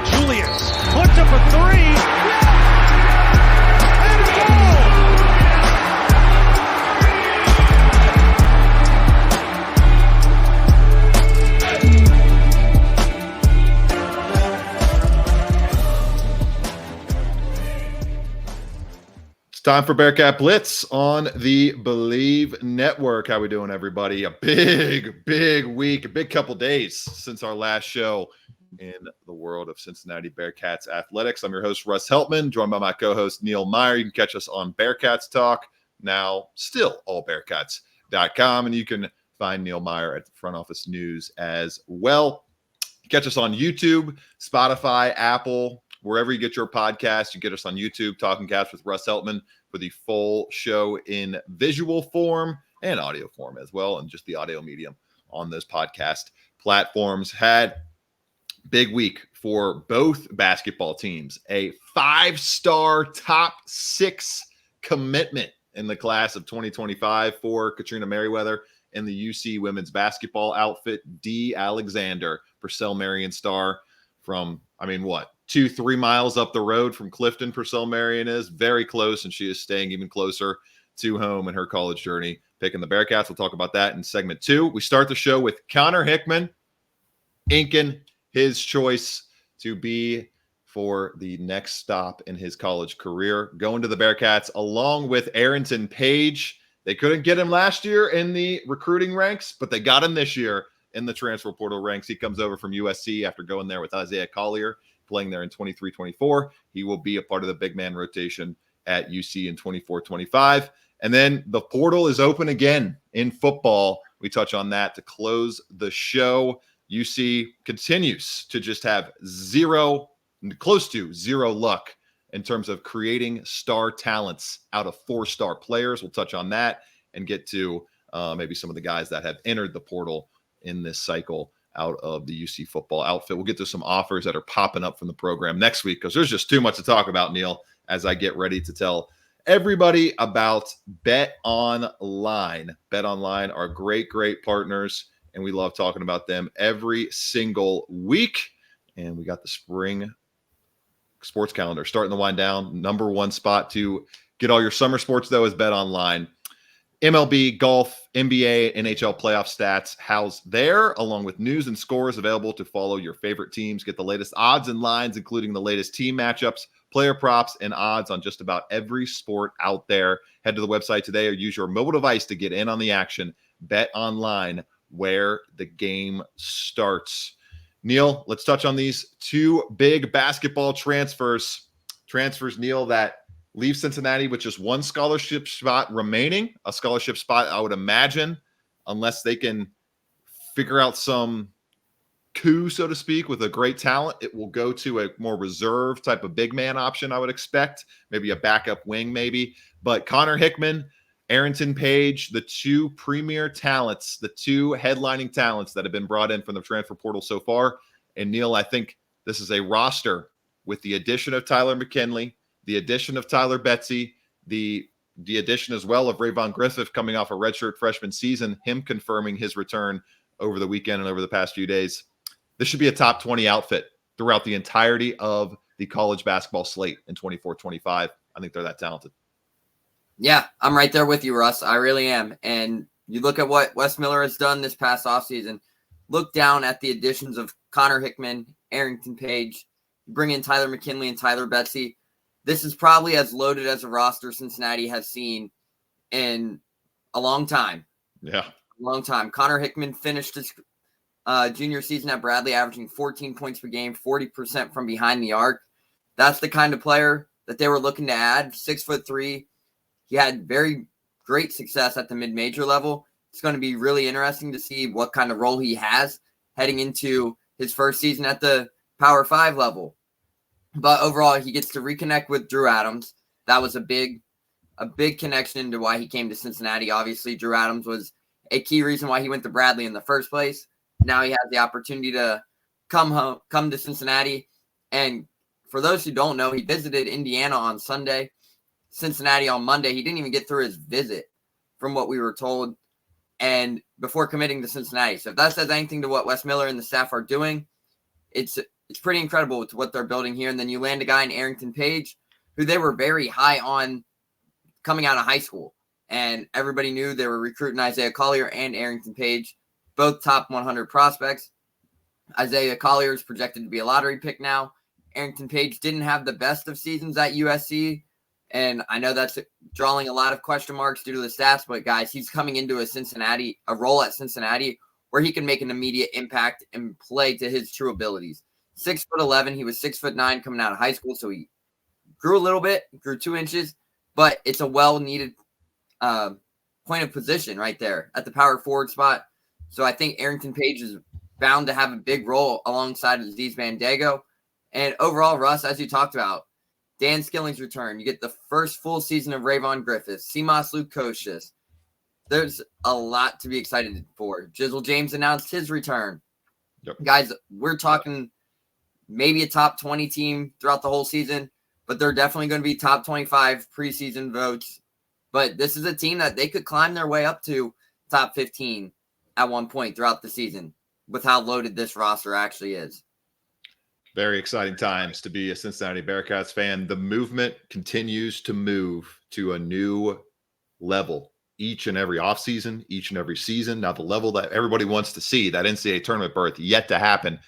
Julius. Puts up a three. Yes! And a goal! It's time for Bearcat Blitz on the Believe Network. How we doing, everybody? A big week, a big couple days since our last show in the world of Cincinnati Bearcats athletics. I'm your host, Russ Heltman, joined by my co-host, Neil Meyer. You can catch us on Bearcats Talk, now still allbearcats.com, and you can find Neil Meyer at the Front Office News as well. Catch us on YouTube, Spotify, Apple, wherever you get your podcast. You get us on YouTube, Talking Cats with Russ Heltman, for the full show in visual form and audio form as well, and just the audio medium on those podcast platforms. Had big week for both basketball teams. A 5-star top 6 commitment in the class of 2025 for Katrina Merriweather and the UC women's basketball outfit. Dee Alexander, Purcell Marion star from, 2-3 miles up the road from Clifton. Purcell Marion is very close, and she is staying even closer to home in her college journey, picking the Bearcats. We'll talk about that in segment 2. We start the show with Connor Hickman inking his choice to be for the next stop in his college career, going to the Bearcats along with Arrinten Page. They couldn't get him last year in the recruiting ranks, but they got him this year in the transfer portal ranks. He comes over from USC after going there with Isaiah Collier, playing there in 23-24. He will be a part of the big man rotation at UC in 24-25. And then the portal is open again in football. We touch on that to close the show. UC continues to just have close to zero luck in terms of creating star talents out of 4-star players. We'll touch on that and get to maybe some of the guys that have entered the portal in this cycle out of the UC football outfit. We'll get to some offers that are popping up from the program next week, because there's just too much to talk about, Neil, as I get ready to tell everybody about Bet Online. Bet Online are great partners, and we love talking about them every single week. And we got the spring sports calendar starting to wind down. Number one spot to get all your summer sports, though, is Bet Online. MLB, golf, NBA, NHL playoff stats housed there, along with news and scores available to follow your favorite teams. Get the latest odds and lines, including the latest team matchups, player props, and odds on just about every sport out there. Head to the website today or use your mobile device to get in on the action. Bet Online, where the game starts. Neil, let's touch on these 2 big basketball transfers. Neil, that leave Cincinnati with just 1 scholarship spot remaining, a scholarship spot, I would imagine, unless they can figure out some coup, so to speak, with a great talent, it will go to a more reserve type of big man option, I would expect, maybe a backup wing maybe. But Connor Hickman, Arrinten Page, the 2 premier talents, the 2 headlining talents that have been brought in from the transfer portal so far. And Neil, I think this is a roster with the addition of Tyler McKinley, the addition of Tyler Betsy, the addition as well of Rayvon Griffith coming off a redshirt freshman season, him confirming his return over the weekend and over the past few days. This should be a top 20 outfit throughout the entirety of the college basketball slate in 24-25. I think they're that talented. Yeah, I'm right there with you, Russ. I really am. And you look at what Wes Miller has done this past offseason, look down at the additions of Connor Hickman, Arrinten Page, bring in Tyler McKinley and Tyler Betsy. This is probably as loaded as a roster Cincinnati has seen in a long time. Yeah. A long time. Connor Hickman finished his junior season at Bradley, averaging 14 points per game, 40% from behind the arc. That's the kind of player that they were looking to add. 6'3". He had very great success at the mid-major level. It's going to be really interesting to see what kind of role he has heading into his first season at the Power 5 level. But overall, he gets to reconnect with Drew Adams. That was a big connection into why he came to Cincinnati. Obviously, Drew Adams was a key reason why he went to Bradley in the first place. Now he has the opportunity to come to Cincinnati. And for those who don't know, he visited Indiana on Sunday, Cincinnati on Monday. He didn't even get through his visit, from what we were told, and before committing to Cincinnati. So if that says anything to what Wes Miller and the staff are doing, it's it's pretty incredible with what they're building here. And then you land a guy in Arrinten Page, who they were very high on coming out of high school. And everybody knew they were recruiting Isaiah Collier and Arrinten Page, both top 100 prospects. Isaiah Collier is projected to be a lottery pick now. Arrinten Page didn't have the best of seasons at USC. And I know that's drawing a lot of question marks due to the stats, but guys, he's coming into a role at Cincinnati where he can make an immediate impact and play to his true abilities. 6'11", he was 6'9" coming out of high school, so he grew a little bit, grew 2 inches, but it's a well-needed point of position right there at the power forward spot. So I think Arrinten Page is bound to have a big role alongside of Aziz Bandago. And overall, Russ, as you talked about, Dan Skilling's return. You get the first full season of Rayvon Griffiths, Simas Lukosius. There's a lot to be excited for. Jizzle James announced his return. Yep. Guys, we're talking maybe a top 20 team throughout the whole season, but they're definitely going to be top 25 preseason votes. But this is a team that they could climb their way up to top 15 at one point throughout the season with how loaded this roster actually is. Very exciting times to be a Cincinnati Bearcats fan. The movement continues to move to a new level each and every offseason, each and every season. Now, the level that everybody wants to see, that NCAA tournament berth, yet to happen.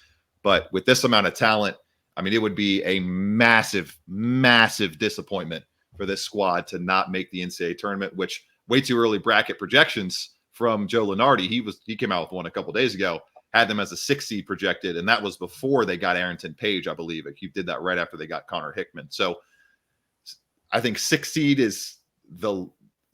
But with this amount of talent, I mean, it would be a massive, massive disappointment for this squad to not make the NCAA tournament, which way too early bracket projections from Joe Lunardi. He came out with one a couple days ago, had them as a 6 seed projected, and that was before they got Arrinten Page, I believe. He did that right after they got Connor Hickman. So I think 6 seed is the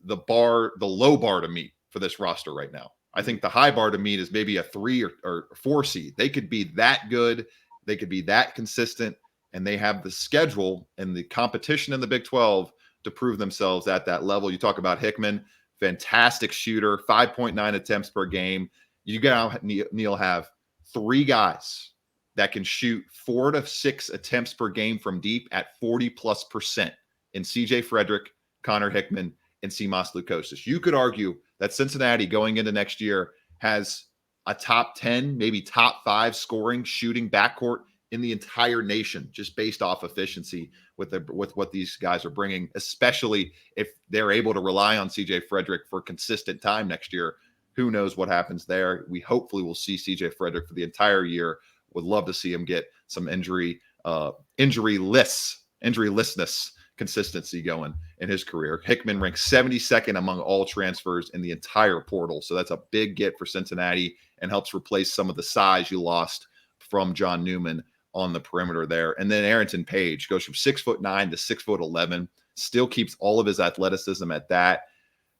low bar to meet for this roster right now. I think the high bar to meet is maybe a 3 or 4 seed. They could be that good. They could be that consistent, and they have the schedule and the competition in the Big 12 to prove themselves at that level. You talk about Hickman, fantastic shooter, 5.9 attempts per game. You got Neil have 3 guys that can shoot 4 to 6 attempts per game from deep at 40+% in CJ Frederick, Connor Hickman, and Simas Lukosius. You could argue that Cincinnati going into next year has a top 10, maybe top 5 scoring, shooting backcourt in the entire nation, just based off efficiency with what these guys are bringing, especially if they're able to rely on CJ Frederick for consistent time next year. Who knows what happens there? We hopefully will see CJ Frederick for the entire year. Would love to see him get some injurylessness consistency going in his career. Hickman ranks 72nd among all transfers in the entire portal. So that's a big get for Cincinnati and helps replace some of the size you lost from John Newman on the perimeter there. And then Arrinten Page goes from 6'9" to 6'11", still keeps all of his athleticism at that.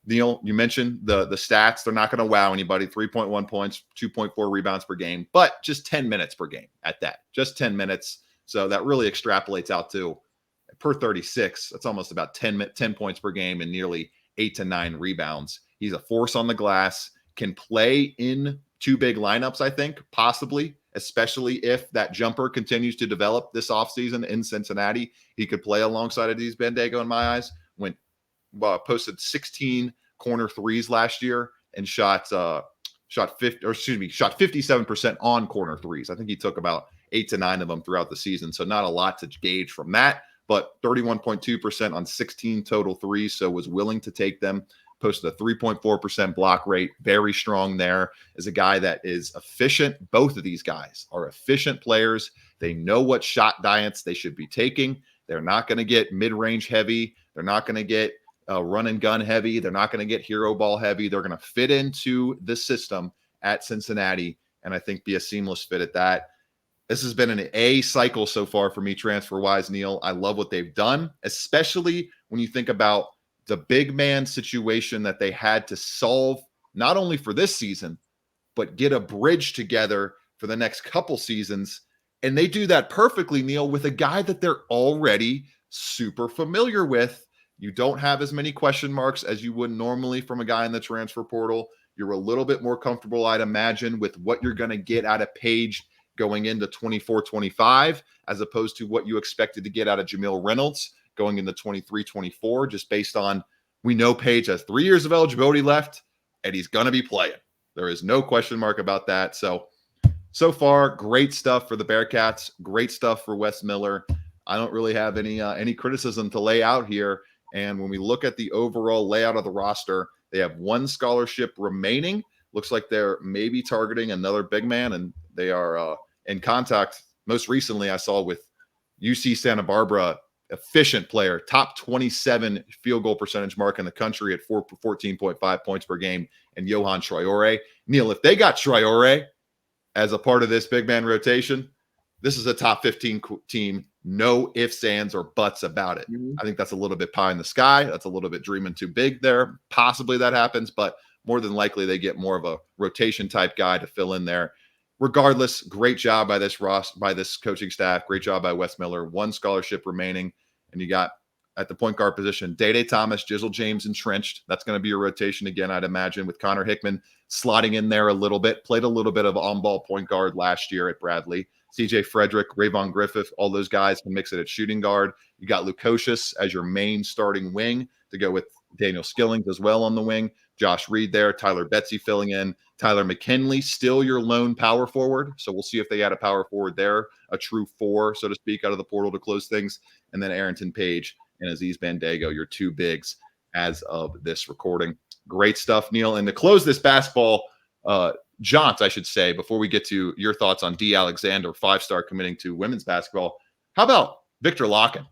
Neil, you mentioned the stats. They're not going to wow anybody. 3.1 points, 2.4 rebounds per game, but just 10 minutes per game at that. Just 10 minutes. So that really extrapolates out to, per 36, that's almost about 10 points per game and nearly 8 to 9 rebounds. He's a force on the glass, can play in 2 big lineups, I think, possibly, especially if that jumper continues to develop this offseason in Cincinnati. He could play alongside Aziz Bandago in my eyes. Posted 16 corner threes last year and shot 57% on corner threes. I think he took about 8 to 9 of them throughout the season. So not a lot to gauge from that, but 31.2% on 16 total threes. So was willing to take them. Posted a 3.4% block rate. Very strong there. Is a guy that is efficient. Both of these guys are efficient players. They know what shot diets they should be taking. They're not going to get mid-range heavy. They're not going to get run and gun heavy. They're not going to get hero ball heavy. They're going to fit into the system at Cincinnati, and I think be a seamless fit at that. This has been an A cycle so far for me, transfer-wise, Neil. I love what they've done, especially when you think about the big man situation that they had to solve, not only for this season, but get a bridge together for the next couple seasons. And they do that perfectly, Neil, with a guy that they're already super familiar with. You don't have as many question marks as you would normally from a guy in the transfer portal. You're a little bit more comfortable, I'd imagine, with what you're going to get out of Page going into 24-25, as opposed to what you expected to get out of Jamil Reynolds going into 23-24, just based on, we know Page has 3 years of eligibility left, and he's going to be playing. There is no question mark about that. So so far, great stuff for the Bearcats. Great stuff for Wes Miller. I don't really have any criticism to lay out here. And when we look at the overall layout of the roster, they have one scholarship remaining. Looks like they're maybe targeting another big man, and they are in contact. Most recently, I saw with UC Santa Barbara, efficient player, top 27 field goal percentage mark in the country at 14.5 points per game, and Johan Traore. Neil, if they got Traore as a part of this big man rotation, this is a top 15 team. No ifs, ands, or buts about it. I think that's a little bit pie in the sky. That's a little bit dreaming too big there. Possibly that happens, but more than likely they get more of a rotation type guy to fill in there. Regardless, great job by this coaching staff. Great job by Wes Miller. One scholarship remaining, and you got at the point guard position, Day Thomas, Jizzle James entrenched. That's going to be a rotation again, I'd imagine, with Connor Hickman slotting in there a little bit. Played a little bit of on-ball point guard last year at Bradley. CJ Frederick, Rayvon Griffith, all those guys can mix it at shooting guard. You got Lukosius as your main starting wing to go with Daniel Skillings as well on the wing. Josh Reed there, Tyler Betsy filling in. Tyler McKinley, still your lone power forward. So we'll see if they add a power forward there, a true four, so to speak, out of the portal to close things. And then Arrinten Page and Aziz Bandago, your two bigs as of this recording. Great stuff, Neil. And to close this basketball jaunt, I should say, before we get to your thoughts on Dee Alexander, 5-star committing to women's basketball, how about Victor Lakhin?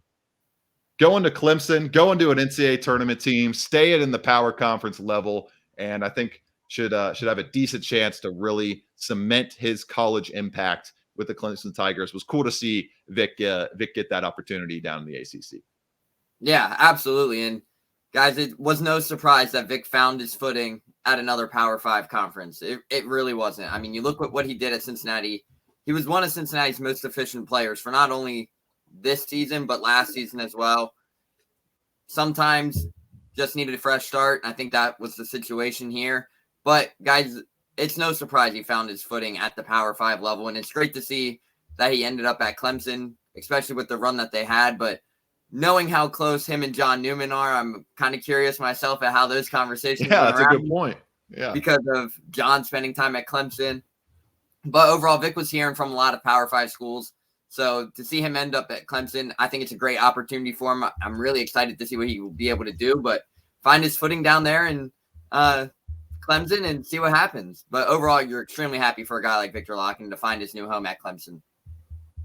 Going to Clemson, going to an NCAA tournament team, stay it in the power conference level, and I think should have a decent chance to really cement his college impact with the Clemson Tigers. It was cool to see Vic get that opportunity down in the ACC. Yeah, absolutely. And guys, it was no surprise that Vic found his footing at another Power 5 conference. It really wasn't. I mean, you look at what he did at Cincinnati. He was one of Cincinnati's most efficient players for not only this season, but last season as well. Sometimes just needed a fresh start. I think that was the situation here. But guys, it's no surprise he found his footing at the Power 5 level. And it's great to see that he ended up at Clemson, especially with the run that they had. But knowing how close him and John Newman are, I'm kind of curious myself at how those conversations went that's around. A good point. Yeah. Because of John spending time at Clemson. But overall, Vic was hearing from a lot of Power 5 schools. So to see him end up at Clemson, I think it's a great opportunity for him. I'm really excited to see what he will be able to do, but find his footing down there in Clemson and see what happens. But overall, you're extremely happy for a guy like Victor Lakhin to find his new home at Clemson.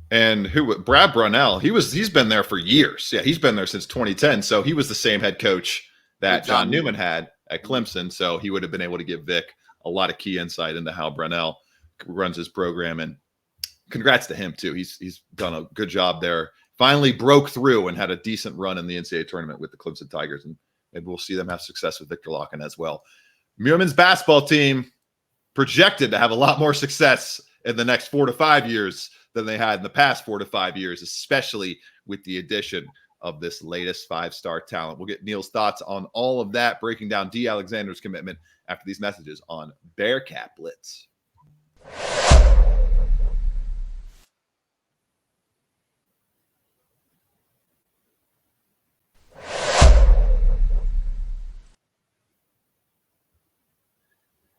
And Brad Brunell, he's been there for years. Yeah, he's been there since 2010. So he was the same head coach that John Newman had at Clemson. So he would have been able to give Vic a lot of key insight into how Brunell runs his program. And congrats to him too. He's done a good job there. Finally broke through and had a decent run in the NCAA tournament with the Clemson Tigers. And maybe we'll see them have success with Victor Lakhin as well. Women's basketball team projected to have a lot more success in the next 4 to 5 years than they had in the past 4 to 5 years, especially with the addition of this latest 5-star talent. We'll get Neil's thoughts on all of that, breaking down Dee Alexander's commitment after these messages on Bearcat Blitz.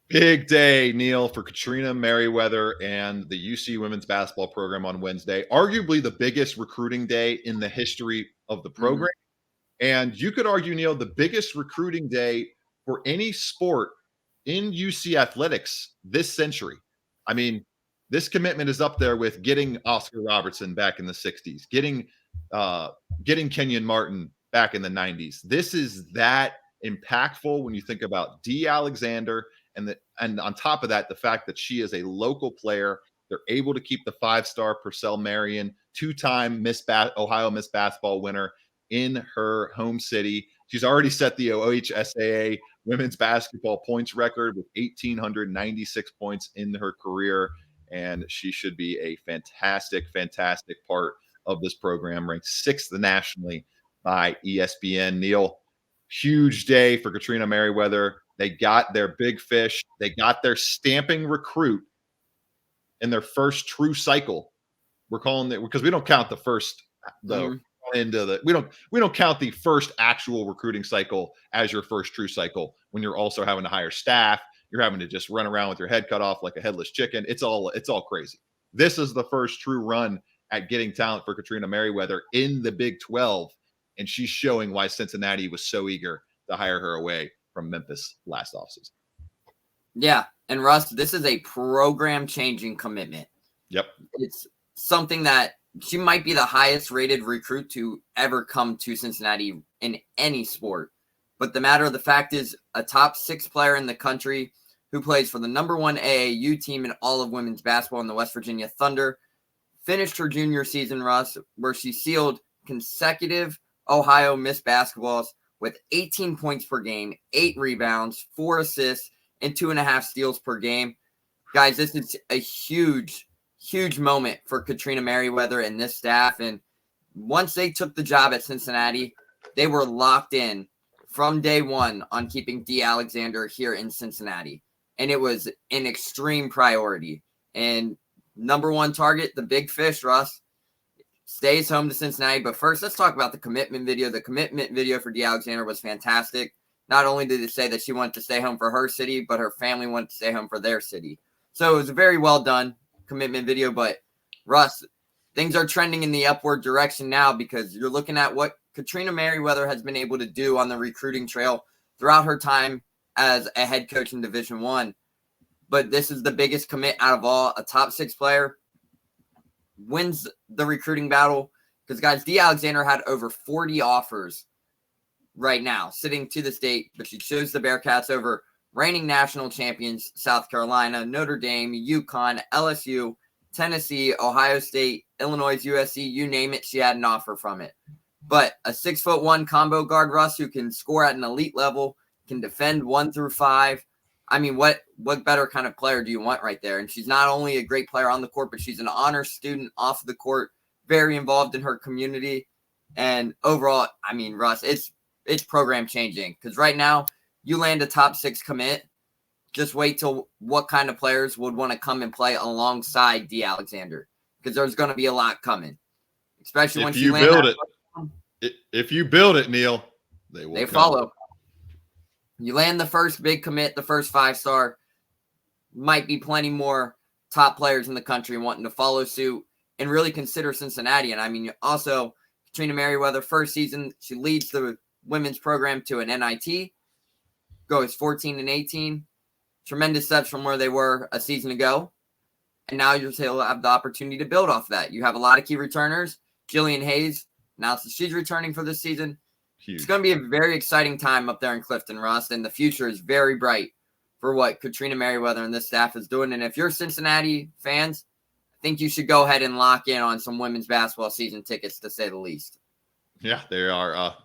Big day, Neil, for Katrina Merriweather and the UC women's basketball program on Wednesday. Arguably the biggest recruiting day in the history of the program. And you could argue, Neil, the biggest recruiting day for any sport in UC athletics this century. I mean, this commitment is up there with getting Oscar Robertson back in the 60s, getting Kenyon Martin back in the 90s. This is that impactful when you think about Dee Alexander. And on top of that, the fact that she is a local player, they're able to keep the 5-star Purcell Marion, 2-time Ohio Miss Basketball winner, in her home city. She's already set the OHSAA women's basketball points record with 1,896 points in her career, and she should be a fantastic, fantastic part of this program, ranked 6th nationally by ESPN. Neil, huge day for Katrina Merriweather. They got their big fish. They got their stamping recruit in their first true cycle. We're calling it because we don't count the first we don't count the first actual recruiting cycle as your first true cycle when you're also having to hire staff you're having to just run around with your head cut off like a headless chicken. It's all crazy. This is the first true run at getting talent for Katrina Merriweather in the Big 12, and she's showing why Cincinnati was so eager to hire her away from Memphis last offseason. Yeah, and Russ, this is a program-changing commitment. Yep. It's something that she might be the highest-rated recruit to ever come to Cincinnati in any sport. But the matter of the fact is, a top 6 player in the country who plays for the number 1 AAU team in all of women's basketball in the West Virginia Thunder, finished her junior season, Russ, where she sealed consecutive Ohio Miss basketballs with 18 points per game, 8 rebounds, 4 assists, and 2.5 steals per game. Guys, this is a huge moment for Katrina Merriweather and this staff. And once they took the job at Cincinnati, they were locked in from day one on keeping Dee Alexander here in Cincinnati. And it was an extreme priority. And number 1 target, the big fish, Russ, stays home to Cincinnati. But first, let's talk about the commitment video. The commitment video for Dee Alexander was fantastic. Not only did it say that she wanted to stay home for her city, but her family wanted to stay home for their city. So it was a very well done commitment video. But Russ, things are trending in the upward direction now, because you're looking at what Katrina Merriweather has been able to do on the recruiting trail throughout her time as a head coach in Division I. But this is the biggest commit out of all. A top 6 player wins the recruiting battle, because, guys, Dee Alexander had over 40 offers right now sitting to this date, but she chose the Bearcats over reigning national champions South Carolina, Notre Dame, UConn, LSU, Tennessee, Ohio State, Illinois, USC, you name it, she had an offer from it. But a 6'1" combo guard, Russ, who can score at an elite level, can defend 1 through 5. I mean, what better kind of player do you want right there? And she's not only a great player on the court, but she's an honor student off the court, very involved in her community. And overall, I mean, Russ, it's program changing, because right now you land a top 6 commit. Just wait till what kind of players would want to come and play alongside Dee Alexander, because there's going to be a lot coming, especially when you build it. If you build it, Neil, they follow. You land the first big commit, the first 5-star, might be plenty more top players in the country wanting to follow suit and really consider Cincinnati. And I mean, also Katrina Merriweather, first season, she leads the women's program to an NIT, goes 14-18, tremendous steps from where they were a season ago. And now you'll have the opportunity to build off that. You have a lot of key returners. Jillian Hayes announced that she's returning for this season. Huge. It's going to be a very exciting time up there in Clifton, Russ, and the future is very bright for what Katrina Merriweather and this staff is doing. And if you're Cincinnati fans, I think you should go ahead and lock in on some women's basketball season tickets, to say the least. Yeah, they are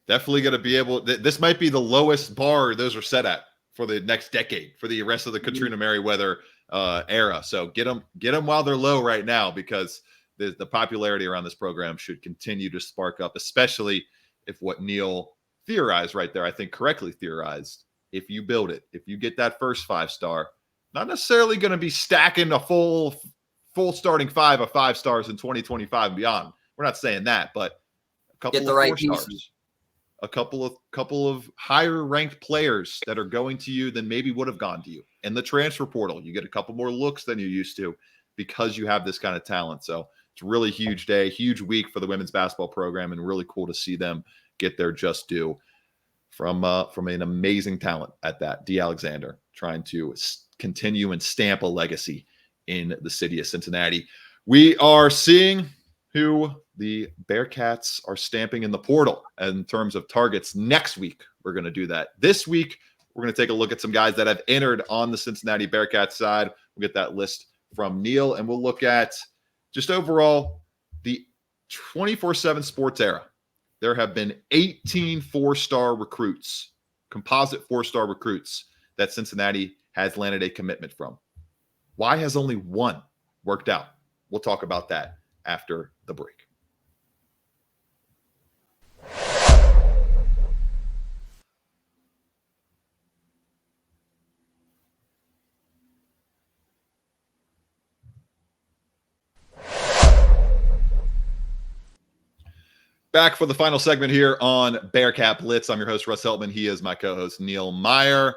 definitely going to be able – this might be the lowest bar those are set at for the next decade, for the rest of the Katrina Merriweather era. So get them while they're low right now, because the popularity around this program should continue to spark up, especially if what Neil theorized right there, I think correctly theorized, if you build it, if you get that first 5-star, not necessarily going to be stacking a full starting 5 of 5 stars in 2025 and beyond. We're not saying that, but a couple of 4 stars, a couple of higher ranked players that are going to you than maybe would have gone to you. In the transfer portal, you get a couple more looks than you used to, because you have this kind of talent. So it's a really huge day, huge week for the women's basketball program, and really cool to see them get their just due from an amazing talent at that. Dee Alexander trying to continue and stamp a legacy in the city of Cincinnati. We are seeing who the Bearcats are stamping in the portal in terms of targets. Next week, we're going to do that. This week, we're going to take a look at some guys that have entered on the Cincinnati Bearcats side. We'll get that list from Neil, and we'll look at just overall the 24/7 sports era. There have been 18 4-star recruits, composite 4-star recruits, that Cincinnati has landed a commitment from. Why has only one worked out? We'll talk about that after the break. Back for the final segment here on Bearcat Blitz. I'm your host, Russ Heltman. He is my co-host, Neil Meyer.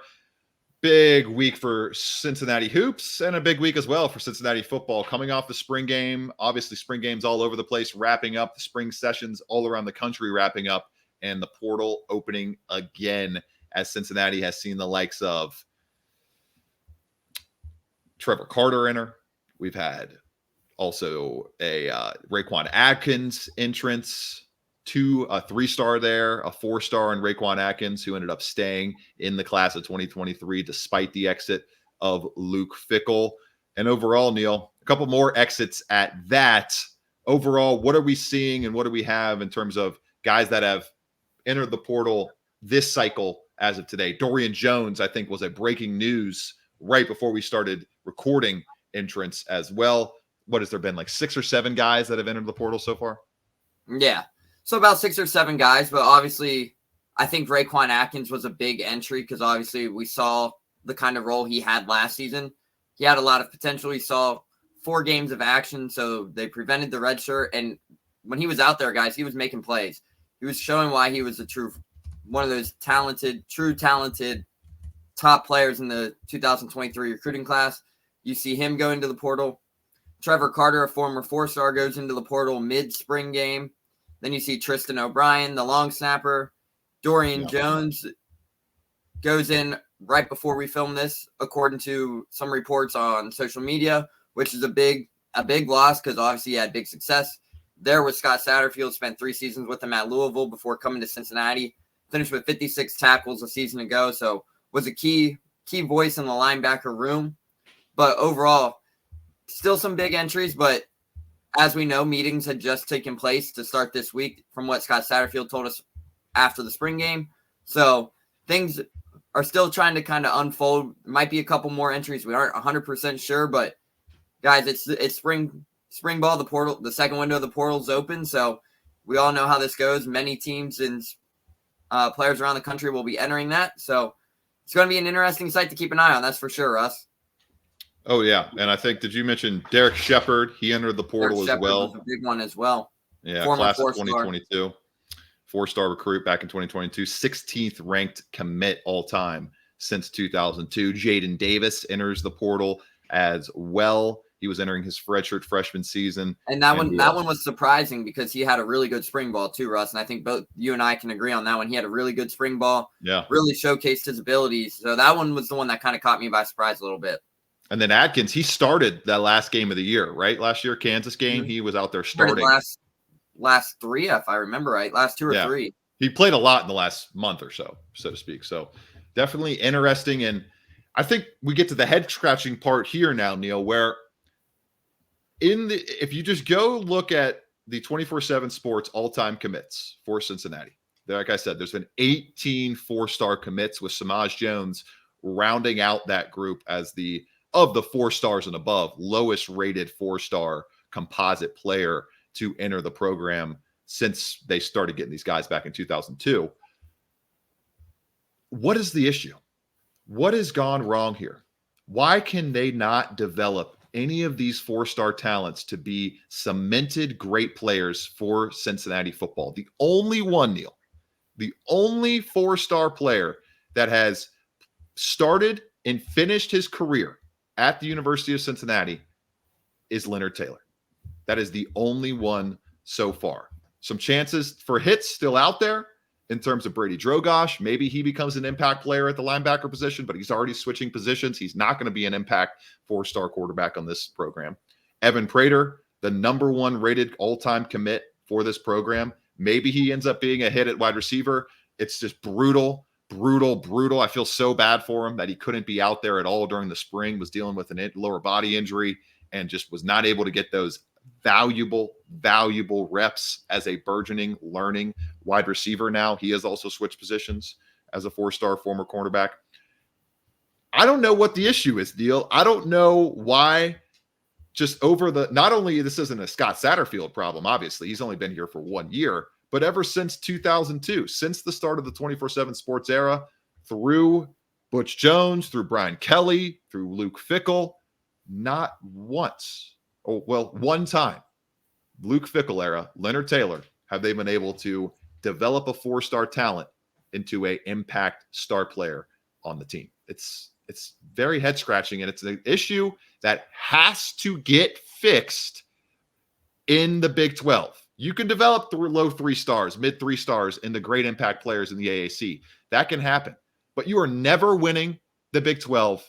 Big week for Cincinnati hoops and a big week as well for Cincinnati football. Coming off the spring game, obviously spring games all over the place, wrapping up, the spring sessions all around the country wrapping up, and the portal opening again as Cincinnati has seen the likes of Trevor Carter enter. We've had also a Raquan Atkins entrance, a 3-star there, a 4-star in Raquan Atkins, who ended up staying in the class of 2023 despite the exit of Luke Fickell. And overall, Neil, a couple more exits at that. Overall, what are we seeing and what do we have in terms of guys that have entered the portal this cycle as of today? Dorian Jones, I think, was a breaking news right before we started recording entrance as well. What has there been, like 6 or 7 guys that have entered the portal so far? Yeah. So about 6 or 7 guys, but obviously I think Raquan Atkins was a big entry because obviously we saw the kind of role he had last season. He had a lot of potential. He saw 4 games of action, so they prevented the red shirt. And when he was out there, guys, he was making plays. He was showing why he was one of those true talented top players in the 2023 recruiting class. You see him go into the portal. Trevor Carter, a former 4-star, goes into the portal mid-spring game. Then you see Tristan O'Brien, the long snapper. Dorian Jones goes in right before we film this, according to some reports on social media, which is a big loss because obviously he had big success there with Scott Satterfield. Spent 3 seasons with him at Louisville before coming to Cincinnati. Finished with 56 tackles a season ago, so was a key voice in the linebacker room. But overall, still some big entries, but as we know, meetings had just taken place to start this week from what Scott Satterfield told us after the spring game. So things are still trying to kind of unfold. Might be a couple more entries. We aren't 100% sure, but guys, it's spring ball. The portal, the second window of the portal is open. So we all know how this goes. Many teams and players around the country will be entering that. So it's going to be an interesting site to keep an eye on. That's for sure, Russ. Oh, yeah. And I think, did you mention Derek Shepard? He entered the portal as well. Was a big one as well. Yeah, former class of 4-star. 2022. 4-star recruit back in 2022. 16th ranked commit all time since 2002. Jaden Davis enters the portal as well. He was entering his redshirt freshman season. And that one was surprising because he had a really good spring ball too, Russ. And I think both you and I can agree on that one. He had a really good spring ball. Yeah. Really showcased his abilities. So that one was the one that kind of caught me by surprise a little bit. And then Atkins, he started that last game of the year, right? Last year, Kansas game, mm-hmm. He was out there starting. Last 3, if I remember right. Last 2 or 3. He played a lot in the last month or so to speak. So definitely interesting. And I think we get to the head-scratching part here now, Neil, where if you just go look at the 24/7 Sports all-time commits for Cincinnati, like I said, there's been 18 4-star commits with Samaj Jones rounding out that group as of the 4 stars and above, lowest rated 4-star composite player to enter the program since they started getting these guys back in 2002. What is the issue? What has gone wrong here? Why can they not develop any of these 4-star talents to be cemented great players for Cincinnati football? The only one, Neil, the only 4-star player that has started and finished his career at the University of Cincinnati is Leonard Taylor. That is the only one so far. Some chances for hits still out there in terms of Brady Drogosh. Maybe he becomes an impact player at the linebacker position, but he's already switching positions. He's not going to be an impact 4-star quarterback on this program. Evan Prater, the number 1 rated all-time commit for this program. Maybe he ends up being a hit at wide receiver. It's just brutal. I feel so bad for him that he couldn't be out there at all during the spring, was dealing with a lower body injury and just was not able to get those valuable reps as a burgeoning, learning wide receiver now. He has also switched positions as a 4-star former cornerback. I don't know what the issue is, Neil. I don't know why not only this isn't a Scott Satterfield problem, obviously. He's only been here for 1 year, but ever since 2002, since the start of the 24/7 Sports era, through Butch Jones, through Brian Kelly, through Luke Fickell, not once, one time, Luke Fickell era, Leonard Taylor, have they been able to develop a 4-star talent into an impact star player on the team. It's It's very head scratching, and it's an issue that has to get fixed in the Big 12. You can develop the low 3 stars, mid 3 stars into great impact players in the AAC. That can happen, but you are never winning the Big 12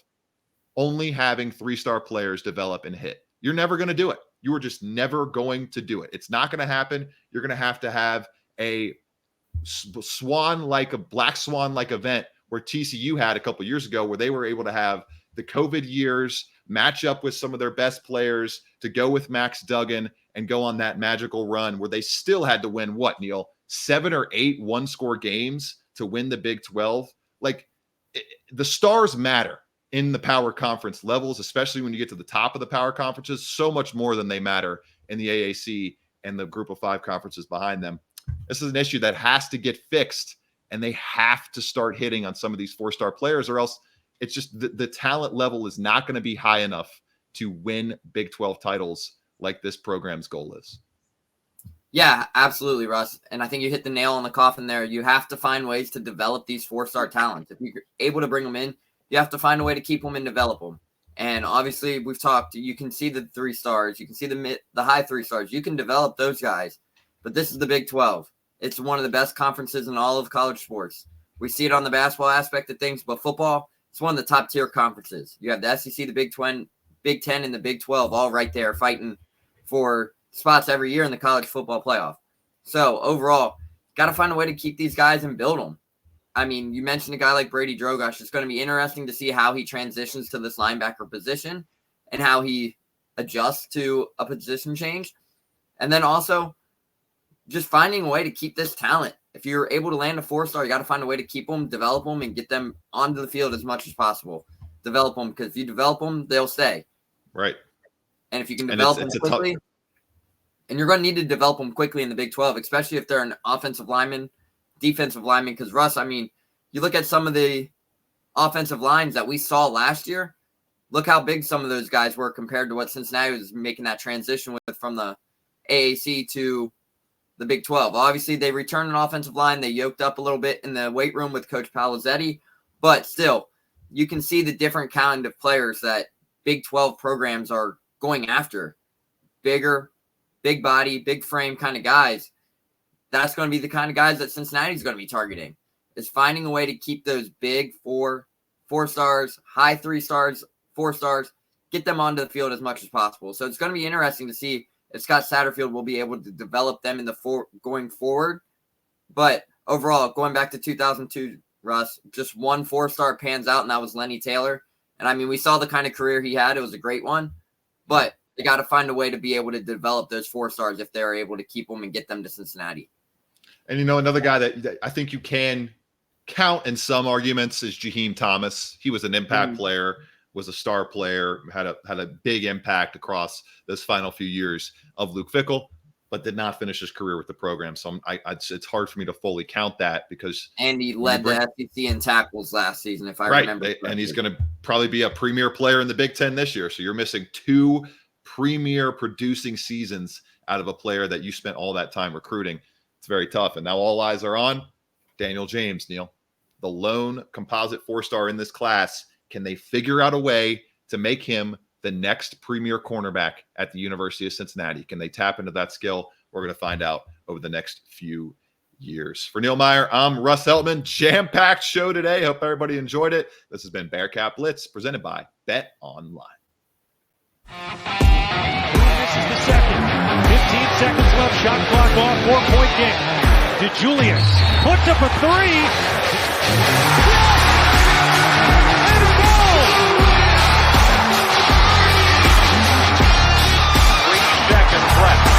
only having 3-star players develop and hit. You're never going to do it. You are just never going to do it. It's not going to happen. You're going to have a black swan-like event where TCU had a couple years ago, where they were able to have the COVID years match up with some of their best players to go with Max Duggan and go on that magical run where they still had to win what, Neil? 7 or 8 one-score games to win the Big 12. The stars matter in the power conference levels, especially when you get to the top of the power conferences, so much more than they matter in the AAC and the group of 5 conferences behind them. This is an issue that has to get fixed, and they have to start hitting on some of these 4-star players, or else it's just the talent level is not going to be high enough to win Big 12 titles like this program's goal is. Yeah, absolutely, Russ. And I think you hit the nail on the coffin there. You have to find ways to develop these 4-star talents. If you're able to bring them in, you have to find a way to keep them and develop them. And obviously, we've talked, you can see the 3 stars, you can see the high 3 stars, you can develop those guys. But this is the Big 12. It's one of the best conferences in all of college sports. We see it on the basketball aspect of things, but football, it's one of the top tier conferences. You have the SEC, the Big 10, and the Big 12 all right there fighting for spots every year in the college football playoff. So overall, got to find a way to keep these guys and build them. I mean, you mentioned a guy like Brady Drogosh. It's going to be interesting to see how he transitions to this linebacker position and how he adjusts to a position change. And then also just finding a way to keep this talent. If you're able to land a 4-star, you got to find a way to keep them, develop them, and get them onto the field as much as possible. Develop them, because if you develop them, they'll stay. Right. And if you can develop them quickly, and you're going to need to develop them quickly in the Big 12, especially if they're an offensive lineman, defensive lineman. Because, Russ, I mean, you look at some of the offensive lines that we saw last year, look how big some of those guys were compared to what Cincinnati was making that transition with from the AAC to the Big 12. Obviously, they returned an offensive line. They yoked up a little bit in the weight room with Coach Palazetti. But still, you can see the different kind of players that Big 12 programs are going after. Bigger, big body, big frame kind of guys. That's going to be the kind of guys that Cincinnati is going to be targeting, is finding a way to keep those big 4 stars, high 3 stars, 4 stars, get them onto the field as much as possible. So it's going to be interesting to see if Scott Satterfield will be able to develop them in going forward. But overall, going back to 2002, Russ, just one 4-star pans out, and that was Lenny Taylor. And I mean, we saw the kind of career he had. It was a great one, but they got to find a way to be able to develop those 4 stars if they're able to keep them and get them to Cincinnati. And, another guy that I think you can count in some arguments is Jaheim Thomas. He was an impact player, was a star player, had a big impact across those final few years of Luke Fickell, but did not finish his career with the program. So it's hard for me to fully count that because – And he led the SEC in tackles last season, if I remember correctly. And he's going to probably be a premier player in the Big Ten this year. So you're missing 2 premier producing seasons out of a player that you spent all that time recruiting. It's very tough. And now all eyes are on Daniel James, Neil, the lone composite 4-star in this class. Can they figure out a way to make him the next premier cornerback at the University of Cincinnati? Can they tap into that skill? We're going to find out over the next few years. For Neil Meyer, I'm Russ Heltman. Jam-packed show today. Hope everybody enjoyed it. This has been Bearcat Blitz, presented by Bet Online. This is the second. 15 seconds left. Shot clock off. 4-point game. DeJulius puts up a 3. And a goal! 3 seconds left.